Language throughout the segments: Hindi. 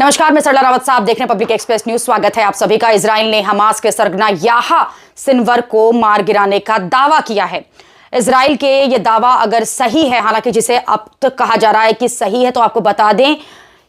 नमस्कार, मैं सरला रावत साहब देख रहे हैं पब्लिक एक्सप्रेस न्यूज। स्वागत है आप सभी का। इजराइल ने हमास के सरगना याह्या सिनवर को मार गिराने का दावा किया है। इजराइल के ये दावा अगर सही है, हालांकि जिसे अब तक कहा जा रहा है कि सही है, तो आपको बता दें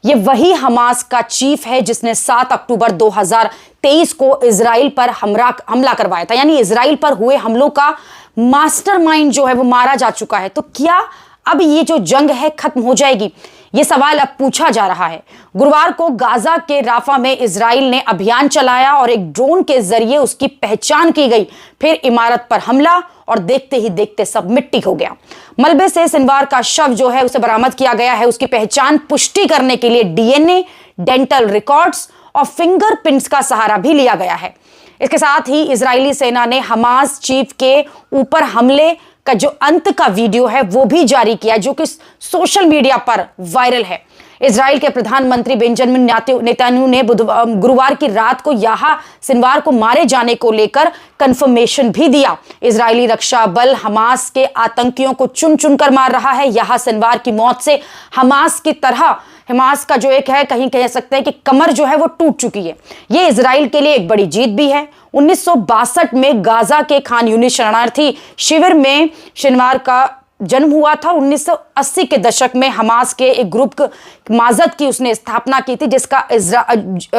ये वही हमास का चीफ है जिसने 7 अक्टूबर 2023 को इजराइल पर हमला करवाया था। यानी इजराइल पर हुए हमलों का मास्टरमाइंड जो है वो मारा जा चुका है। तो क्या अब ये जो जंग है खत्म हो जाएगी? ये सवाल अब पूछा जा रहा है। गुरुवार को गाजा के राफा में इजराइल ने अभियान चलाया और एक ड्रोन के जरिए उसकी पहचान की गई। फिर इमारत पर हमला और देखते ही देखते सब मिट्टी हो गया। मलबे से सिनवार का शव जो है उसे बरामद किया गया है। उसकी पहचान पुष्टि करने के लिए डीएनए, डेंटल रिकॉर्ड्स और फिंगरप्रिंट्स का सहारा भी लिया गया है। इसके साथ ही इजरायली सेना ने हमास चीफ के ऊपर हमले का जो अंत का वीडियो है वो भी जारी किया, जो कि सोशल मीडिया पर वायरल है। इजराइल के प्रधानमंत्री बेंजामिन नेतन्याहू ने गुरुवार की रात को याह्या सिनवार को मारे जाने को लेकर कंफर्मेशन भी दिया। इजरायली रक्षा बल हमास के आतंकियों को चुन चुन कर मार रहा है। याह्या सिनवार की मौत से हमास की तरह हमास का जो एक है, कहीं कह सकते हैं कि कमर जो है वो टूट चुकी है। ये इजराइल के लिए एक बड़ी जीत भी है। 1962 में गाजा के खान यूनिस शरणार्थी शिविर में सिनवार का जन्म हुआ था। 1980 के दशक में हमास के एक ग्रुप माजद की उसने स्थापना की थी, जिसका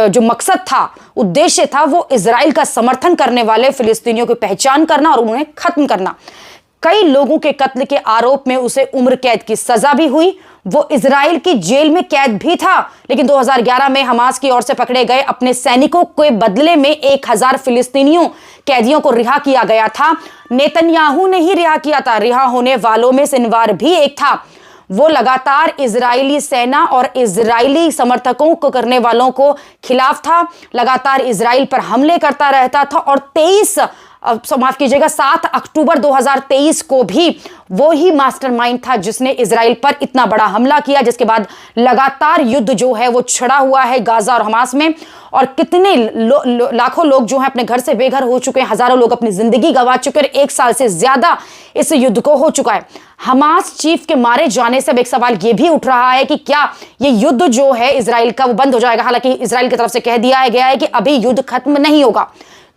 जो मकसद था, उद्देश्य था, वो इजराइल का समर्थन करने वाले फिलिस्तीनियों की पहचान करना और उन्हें खत्म करना। कई लोगों के कत्ल के आरोप में उसे उम्र कैद की सजा भी हुई। वो इजराइल की जेल में कैद भी था, लेकिन 2011 में हमास की ओर से पकड़े गए अपने सैनिकों के बदले में 1000 फिलिस्तीनियों कैदियों को रिहा किया गया था। नेतन्याहू ने ही रिहा किया था। रिहा होने वालों में सिनवार भी एक था। वो लगातार इजरायली सेना और इजरायली समर्थकों को करने वालों को खिलाफ था, लगातार इजराइल पर हमले करता रहता था। और 7 अक्टूबर 2023 को भी वो ही मास्टरमाइंड था जिसने इजराइल पर इतना बड़ा हमला किया, जिसके बाद लगातार युद्ध जो है वो छिड़ा हुआ है गाजा और हमास में। और कितने लाखों लोग जो हैं अपने घर से बेघर हो चुके हैं, हजारों लोग अपनी जिंदगी गंवा चुके हैं। 1 साल से ज्यादा इस युद्ध को हो चुका है। हमास चीफ के मारे जाने से अब एक सवाल ये भी उठ रहा है कि क्या ये युद्ध जो है इजराइल का वो बंद हो जाएगा? हालांकि इजराइल की तरफ से कह दिया गया है कि अभी युद्ध खत्म नहीं होगा।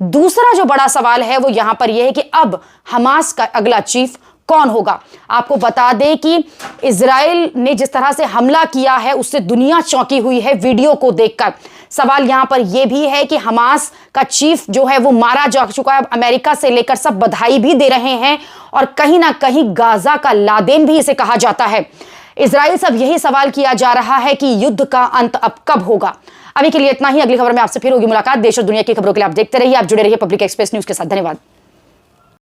दूसरा जो बड़ा सवाल है वो यहां पर यह है कि अब हमास का अगला चीफ कौन होगा? आपको बता दें कि इजराइल ने जिस तरह से हमला किया है उससे दुनिया चौंकी हुई है वीडियो को देखकर। सवाल यहां पर यह भी है कि हमास का चीफ जो है वो मारा जा चुका है। अमेरिका से लेकर सब बधाई भी दे रहे हैं और कहीं ना कहीं गाजा का लादेन भी इसे कहा जाता है। इजराइल से अब यही सवाल किया जा रहा है कि युद्ध का अंत अब कब होगा। अभी के लिए इतना ही। अगली खबर में आपसे फिर होगी मुलाकात। देश और दुनिया की खबरों के लिए आप देखते रहिए, आप जुड़े रहिए पब्लिक एक्सप्रेस न्यूज के साथ। धन्यवाद।